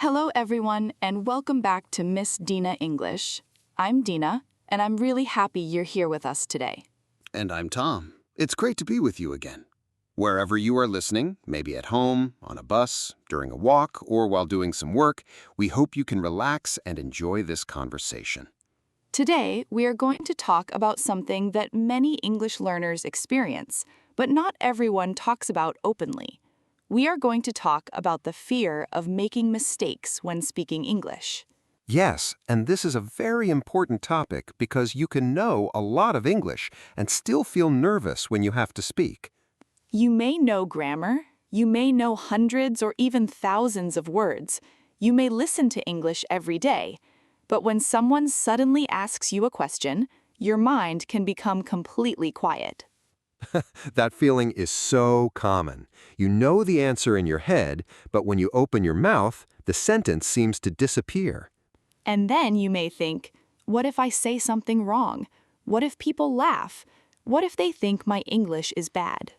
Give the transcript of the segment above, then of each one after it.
Hello, everyone, and welcome back to Miss Dina English. I'm Dina, and I'm really happy you're here with us today. And I'm Tom. It's great to be with you again. Wherever you are listening, maybe at home, on a bus, during a walk, or while doing some work, we hope you can relax and enjoy this conversation. Today, we are going to talk about something that many English learners experience, but not everyone talks about openly. We are going to talk about the fear of making mistakes when speaking English. Yes, and this is a very important topic because you can know a lot of English and still feel nervous when you have to speak. You may know grammar, you may know hundreds or even thousands of words, you may listen to English every day, but when someone suddenly asks you a question, your mind can become completely quiet. That feeling is so common. You know the answer in your head, but when you open your mouth, the sentence seems to disappear. And then you may think, what if I say something wrong? What if people laugh? What if they think my English is bad?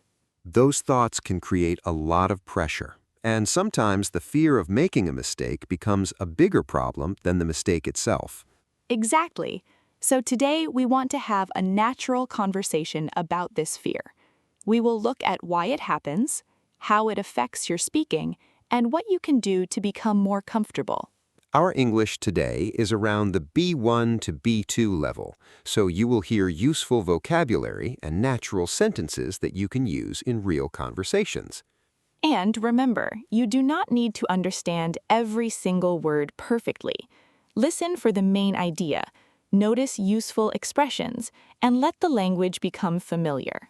Those thoughts can create a lot of pressure, and sometimes the fear of making a mistake becomes a bigger problem than the mistake itself. Exactly. So today we want to have a natural conversation about this fear. We will look at why it happens, how it affects your speaking, and what you can do to become more comfortable. Our English today is around the B1 to B2 level, so you will hear useful vocabulary and natural sentences that you can use in real conversations. And remember, you do not need to understand every single word perfectly. Listen for the main idea, notice useful expressions, and let the language become familiar.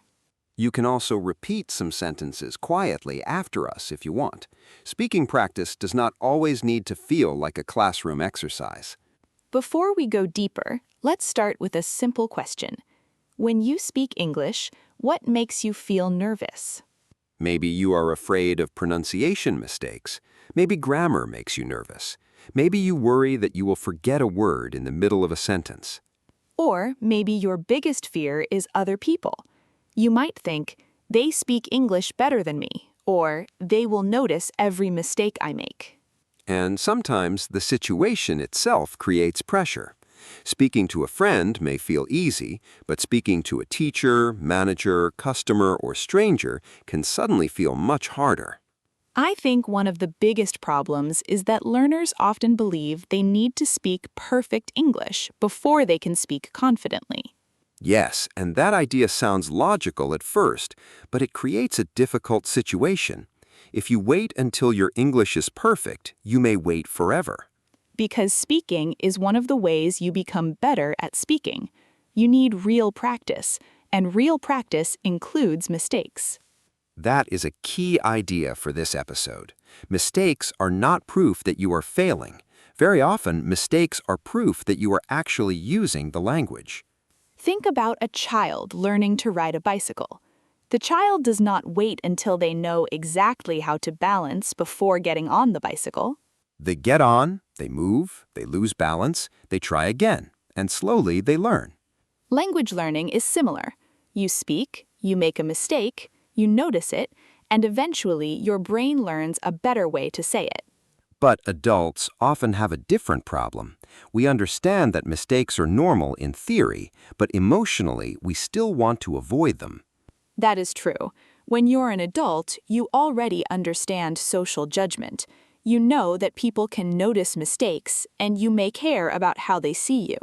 You can also repeat some sentences quietly after us if you want. Speaking practice does not always need to feel like a classroom exercise. Before we go deeper, let's start with a simple question. When you speak English, what makes you feel nervous? Maybe you are afraid of pronunciation mistakes. Maybe grammar makes you nervous. Maybe you worry that you will forget a word in the middle of a sentence. Or maybe your biggest fear is other people. You might think, they speak English better than me, or they will notice every mistake I make. And sometimes the situation itself creates pressure. Speaking to a friend may feel easy, but speaking to a teacher, manager, customer, or stranger can suddenly feel much harder. I think one of the biggest problems is that learners often believe they need to speak perfect English before they can speak confidently. Yes, and that idea sounds logical at first, but it creates a difficult situation. If you wait until your English is perfect, you may wait forever. Because speaking is one of the ways you become better at speaking. You need real practice, and real practice includes mistakes. That is a key idea for this episode. Mistakes are not proof that you are failing. Very often, mistakes are proof that you are actually using the language. Think about a child learning to ride a bicycle. The child does not wait until they know exactly how to balance before getting on the bicycle. They get on, they move, they lose balance, they try again, and slowly they learn. Language learning is similar. You speak, you make a mistake, you notice it, and eventually your brain learns a better way to say it. But adults often have a different problem. We understand that mistakes are normal in theory, but emotionally we still want to avoid them. That is true. When you're an adult, you already understand social judgment. You know that people can notice mistakes, and you may care about how they see you.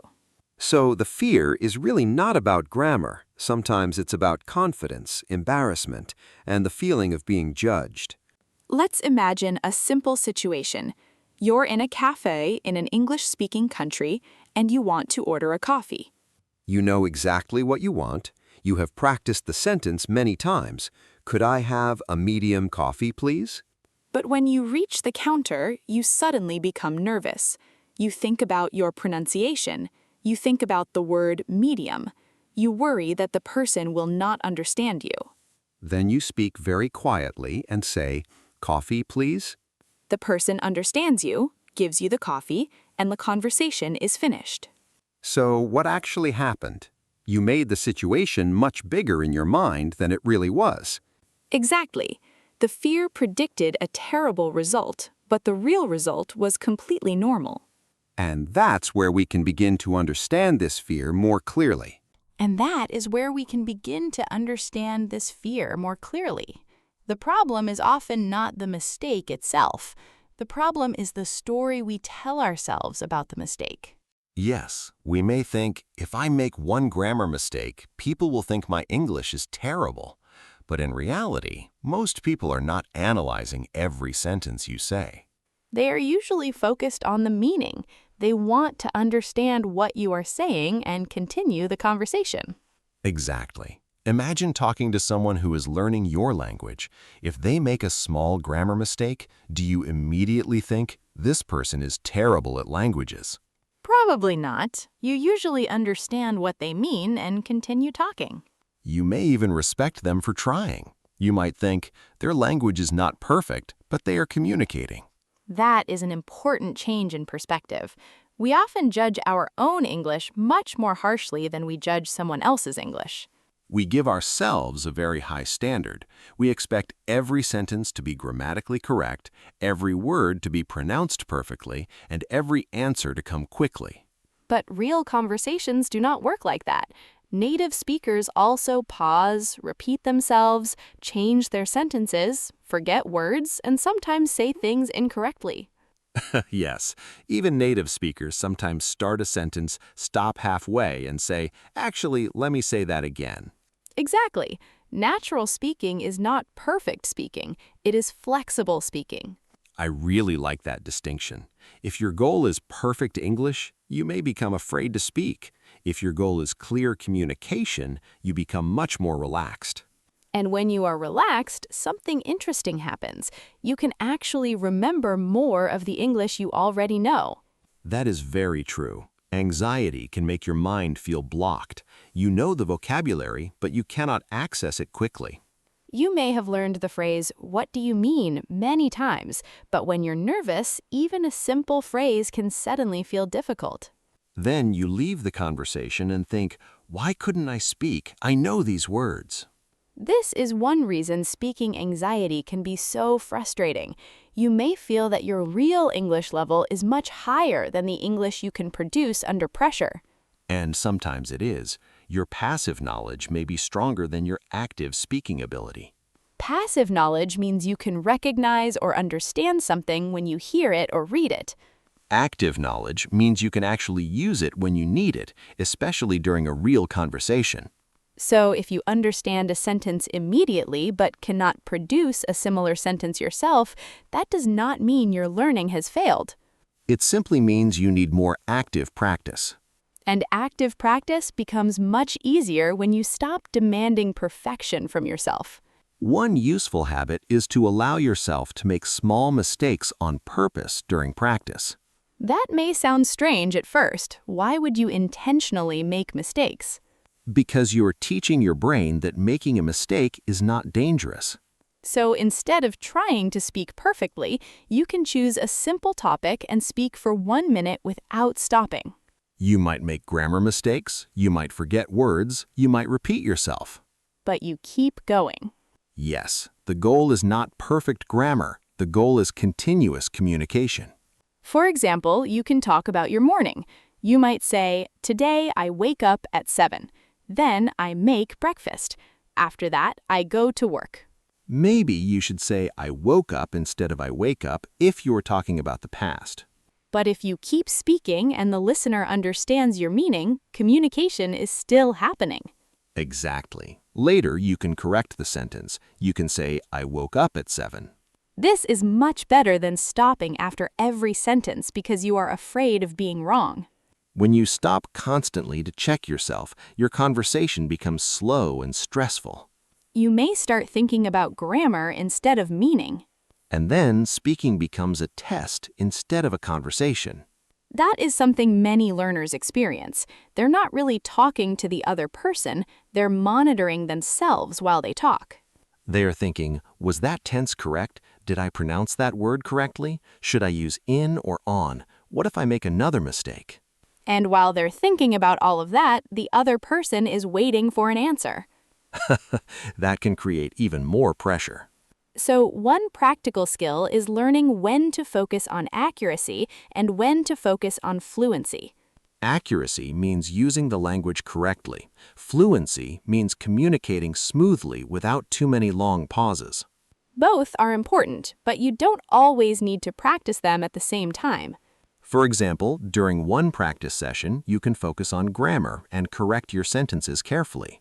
So the fear is really not about grammar. Sometimes it's about confidence, embarrassment, and the feeling of being judged. Let's imagine a simple situation. You're in a cafe in an English-speaking country, and you want to order a coffee. You know exactly what you want. You have practiced the sentence many times. Could I have a medium coffee, please? But when you reach the counter, you suddenly become nervous. You think about your pronunciation. You think about the word medium. You worry that the person will not understand you. Then you speak very quietly and say, "Coffee, please?" The person understands you, gives you the coffee, and the conversation is finished. So what actually happened? You made the situation much bigger in your mind than it really was. Exactly. The fear predicted a terrible result, but the real result was completely normal. And that's where we can begin to understand this fear more clearly. And that is where we can begin to understand this fear more clearly. The problem is often not the mistake itself. The problem is the story we tell ourselves about the mistake. Yes, we may think, if I make one grammar mistake, people will think my English is terrible. But in reality, most people are not analyzing every sentence you say. They are usually focused on the meaning. They want to understand what you are saying and continue the conversation. Exactly. Imagine talking to someone who is learning your language. If they make a small grammar mistake, do you immediately think, this person is terrible at languages? Probably not. You usually understand what they mean and continue talking. You may even respect them for trying. You might think, their language is not perfect, but they are communicating. That is an important change in perspective. We often judge our own English much more harshly than we judge someone else's English. We give ourselves a very high standard. We expect every sentence to be grammatically correct, every word to be pronounced perfectly, and every answer to come quickly. But real conversations do not work like that. Native speakers also pause, repeat themselves, change their sentences, forget words, and sometimes say things incorrectly. Yes, even native speakers sometimes start a sentence, stop halfway, and say, actually, let me say that again. Exactly. Natural speaking is not perfect speaking. It is flexible speaking. I really like that distinction. If your goal is perfect English, you may become afraid to speak. If your goal is clear communication, you become much more relaxed. And when you are relaxed, something interesting happens. You can actually remember more of the English you already know. That is very true. Anxiety can make your mind feel blocked. You know the vocabulary, but you cannot access it quickly. You may have learned the phrase, "What do you mean?" many times, but when you're nervous, even a simple phrase can suddenly feel difficult. Then you leave the conversation and think, why couldn't I speak? I know these words. This is one reason speaking anxiety can be so frustrating. You may feel that your real English level is much higher than the English you can produce under pressure. And sometimes it is. Your passive knowledge may be stronger than your active speaking ability. Passive knowledge means you can recognize or understand something when you hear it or read it. Active knowledge means you can actually use it when you need it, especially during a real conversation. So if you understand a sentence immediately but cannot produce a similar sentence yourself, that does not mean your learning has failed. It simply means you need more active practice. And active practice becomes much easier when you stop demanding perfection from yourself. One useful habit is to allow yourself to make small mistakes on purpose during practice. That may sound strange at first. Why would you intentionally make mistakes? Because you are teaching your brain that making a mistake is not dangerous. So instead of trying to speak perfectly, you can choose a simple topic and speak for 1 minute without stopping. You might make grammar mistakes, you might forget words, you might repeat yourself. But you keep going. Yes, the goal is not perfect grammar. The goal is continuous communication. For example, you can talk about your morning. You might say, "Today I wake up at 7. Then I make breakfast. After that, I go to work." Maybe you should say I woke up instead of I wake up if you are talking about the past. But if you keep speaking and the listener understands your meaning, communication is still happening. Exactly. Later, you can correct the sentence. You can say, I woke up at 7. This is much better than stopping after every sentence because you are afraid of being wrong. When you stop constantly to check yourself, your conversation becomes slow and stressful. You may start thinking about grammar instead of meaning. And then speaking becomes a test instead of a conversation. That is something many learners experience. They're not really talking to the other person, they're monitoring themselves while they talk. They are thinking, was that tense correct? Did I pronounce that word correctly? Should I use in or on? What if I make another mistake? And while they're thinking about all of that, the other person is waiting for an answer. That can create even more pressure. So, one practical skill is learning when to focus on accuracy and when to focus on fluency. Accuracy means using the language correctly. Fluency means communicating smoothly without too many long pauses. Both are important, but you don't always need to practice them at the same time. For example, during one practice session, you can focus on grammar and correct your sentences carefully.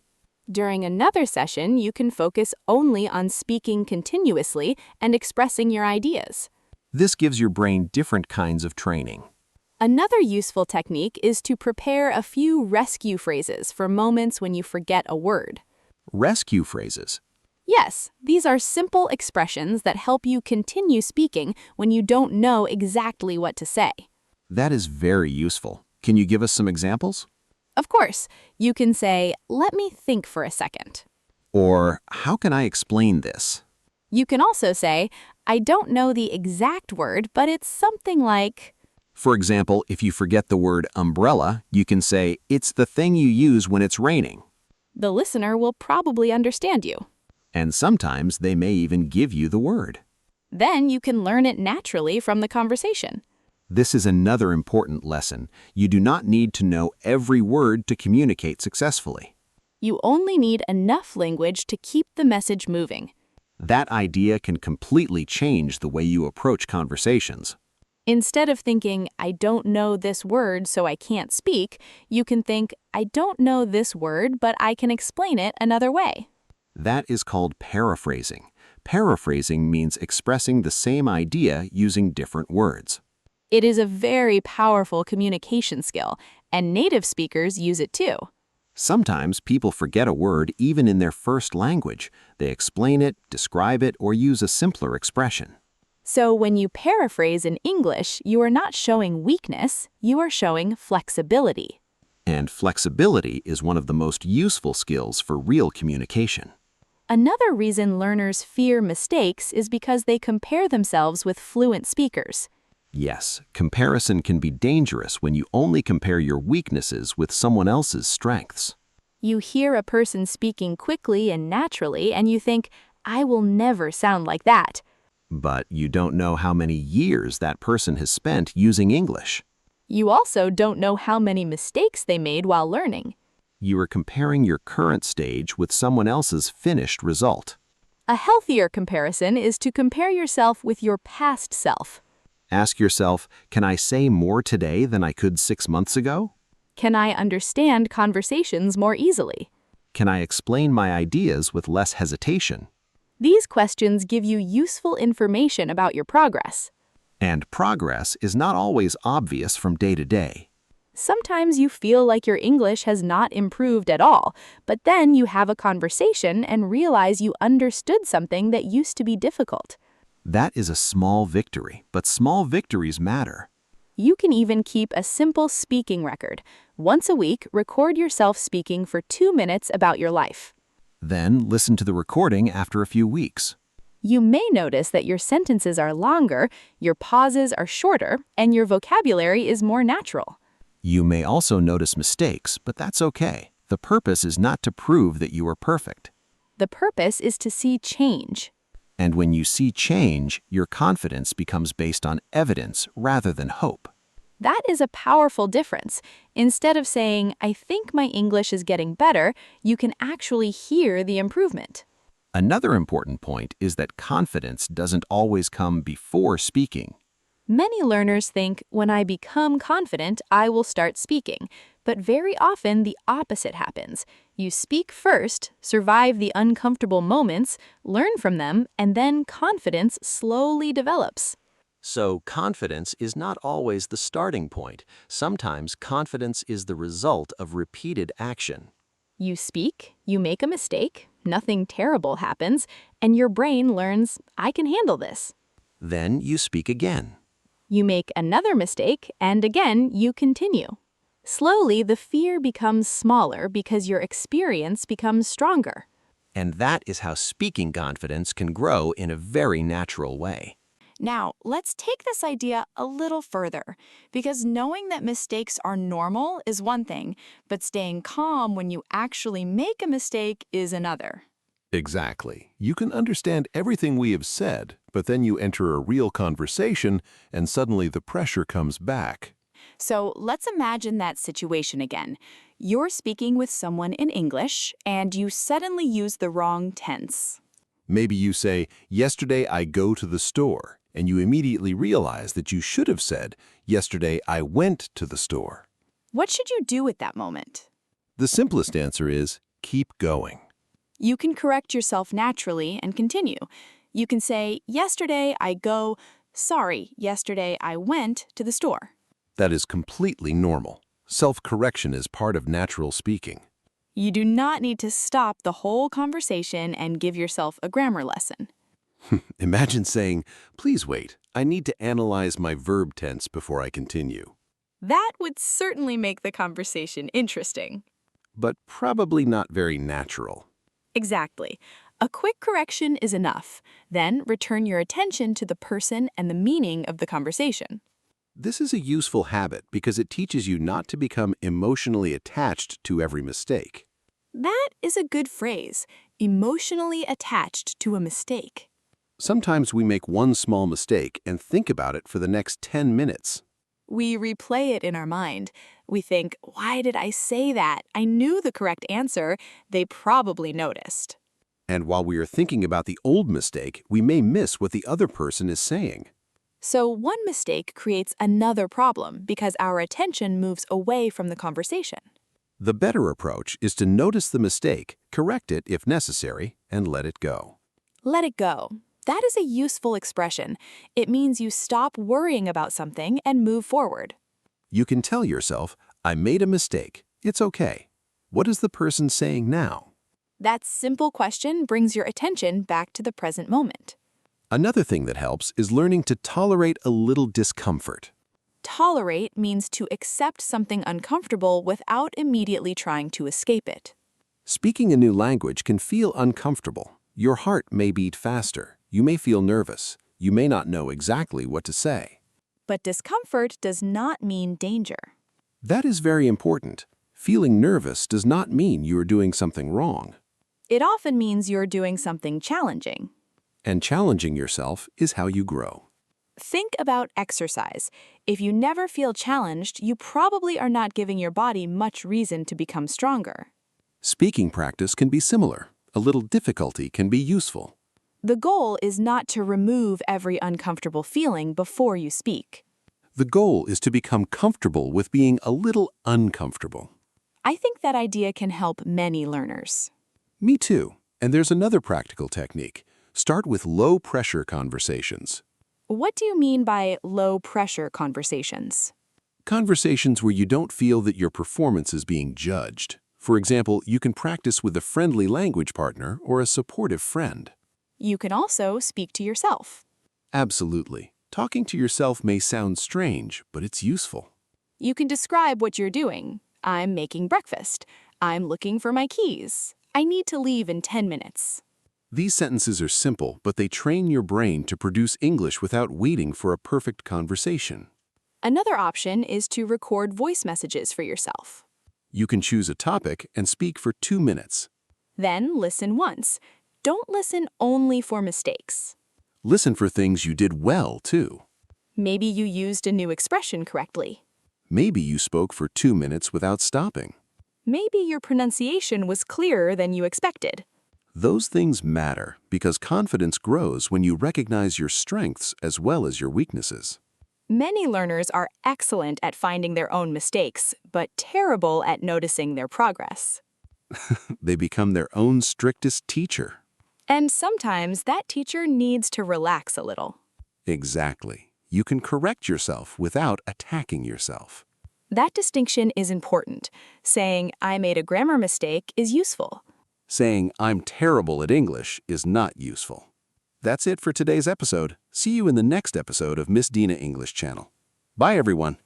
During another session, you can focus only on speaking continuously and expressing your ideas. This gives your brain different kinds of training. Another useful technique is to prepare a few rescue phrases for moments when you forget a word. Rescue phrases. Yes, these are simple expressions that help you continue speaking when you don't know exactly what to say. That is very useful. Can you give us some examples? Of course, you can say, "Let me think for a second." Or, how can I explain this? You can also say, "I don't know the exact word, but it's something like..." For example, if you forget the word umbrella, you can say, it's the thing you use when it's raining. The listener will probably understand you. And sometimes they may even give you the word. Then you can learn it naturally from the conversation. This is another important lesson. You do not need to know every word to communicate successfully. You only need enough language to keep the message moving. That idea can completely change the way you approach conversations. Instead of thinking, "I don't know this word, so I can't speak," you can think, "I don't know this word, but I can explain it another way." That is called paraphrasing. Paraphrasing means expressing the same idea using different words. It is a very powerful communication skill, and native speakers use it too. Sometimes people forget a word even in their first language. They explain it, describe it, or use a simpler expression. So when you paraphrase in English, you are not showing weakness, you are showing flexibility. And flexibility is one of the most useful skills for real communication. Another reason learners fear mistakes is because they compare themselves with fluent speakers. Yes, comparison can be dangerous when you only compare your weaknesses with someone else's strengths. You hear a person speaking quickly and naturally, and you think, "I will never sound like that." But you don't know how many years that person has spent using English. You also don't know how many mistakes they made while learning. You are comparing your current stage with someone else's finished result. A healthier comparison is to compare yourself with your past self. Ask yourself, can I say more today than I could 6 months ago? Can I understand conversations more easily? Can I explain my ideas with less hesitation? These questions give you useful information about your progress. And progress is not always obvious from day to day. Sometimes you feel like your English has not improved at all, but then you have a conversation and realize you understood something that used to be difficult. That is a small victory, but small victories matter. You can even keep a simple speaking record. Once a week, record yourself speaking for 2 minutes about your life. Then listen to the recording after a few weeks. You may notice that your sentences are longer, your pauses are shorter, and your vocabulary is more natural. You may also notice mistakes, but that's okay. The purpose is not to prove that you are perfect. The purpose is to see change. And when you see change, your confidence becomes based on evidence rather than hope. That is a powerful difference. Instead of saying, "I think my English is getting better," you can actually hear the improvement. Another important point is that confidence doesn't always come before speaking. Many learners think, "When I become confident, I will start speaking." But very often the opposite happens. You speak first, survive the uncomfortable moments, learn from them, and then confidence slowly develops. So confidence is not always the starting point. Sometimes confidence is the result of repeated action. You speak, you make a mistake, nothing terrible happens, and your brain learns, "I can handle this." Then you speak again. You make another mistake, and again you continue. Slowly, the fear becomes smaller because your experience becomes stronger. And that is how speaking confidence can grow in a very natural way. Now, let's take this idea a little further, because knowing that mistakes are normal is one thing, but staying calm when you actually make a mistake is another. Exactly. You can understand everything we have said, but then you enter a real conversation and suddenly the pressure comes back. So let's imagine that situation again. You're speaking with someone in English, and you suddenly use the wrong tense. Maybe you say, "Yesterday I go to the store," and you immediately realize that you should have said, "Yesterday I went to the store." What should you do at that moment? The simplest answer is, keep going. You can correct yourself naturally and continue. You can say, yesterday I go, sorry, yesterday I went to the store. That is completely normal. Self-correction is part of natural speaking. You do not need to stop the whole conversation and give yourself a grammar lesson. Imagine saying, "Please wait, I need to analyze my verb tense before I continue." That would certainly make the conversation interesting. But probably not very natural. Exactly. A quick correction is enough. Then return your attention to the person and the meaning of the conversation. This is a useful habit because it teaches you not to become emotionally attached to every mistake. That is a good phrase, emotionally attached to a mistake. Sometimes we make one small mistake and think about it for the next 10 minutes. We replay it in our mind. We think, why did I say that? I knew the correct answer. They probably noticed. And while we are thinking about the old mistake, we may miss what the other person is saying. So one mistake creates another problem because our attention moves away from the conversation. The better approach is to notice the mistake, correct it if necessary, and let it go. Let it go. That is a useful expression. It means you stop worrying about something and move forward. You can tell yourself, "I made a mistake. It's okay. What is the person saying now?" That simple question brings your attention back to the present moment. Another thing that helps is learning to tolerate a little discomfort. Tolerate means to accept something uncomfortable without immediately trying to escape it. Speaking a new language can feel uncomfortable. Your heart may beat faster. You may feel nervous. You may not know exactly what to say. But discomfort does not mean danger. That is very important. Feeling nervous does not mean you are doing something wrong. It often means you're doing something challenging. And challenging yourself is how you grow. Think about exercise. If you never feel challenged, you probably are not giving your body much reason to become stronger. Speaking practice can be similar. A little difficulty can be useful. The goal is not to remove every uncomfortable feeling before you speak. The goal is to become comfortable with being a little uncomfortable. I think that idea can help many learners. Me too. And there's another practical technique. Start with low-pressure conversations. What do you mean by low-pressure conversations? Conversations where you don't feel that your performance is being judged. For example, you can practice with a friendly language partner or a supportive friend. You can also speak to yourself. Absolutely. Talking to yourself may sound strange, but it's useful. You can describe what you're doing. I'm making breakfast. I'm looking for my keys. I need to leave in 10 minutes. These sentences are simple, but they train your brain to produce English without waiting for a perfect conversation. Another option is to record voice messages for yourself. You can choose a topic and speak for 2 minutes. Then listen once. Don't listen only for mistakes. Listen for things you did well, too. Maybe you used a new expression correctly. Maybe you spoke for 2 minutes without stopping. Maybe your pronunciation was clearer than you expected. Those things matter because confidence grows when you recognize your strengths as well as your weaknesses. Many learners are excellent at finding their own mistakes, but terrible at noticing their progress. They become their own strictest teacher. And sometimes that teacher needs to relax a little. Exactly. You can correct yourself without attacking yourself. That distinction is important. Saying, I made a grammar mistake is useful. Saying, "I'm terrible at English" is not useful. That's it for today's episode. See you in the next episode of Miss Dina English Channel. Bye, everyone.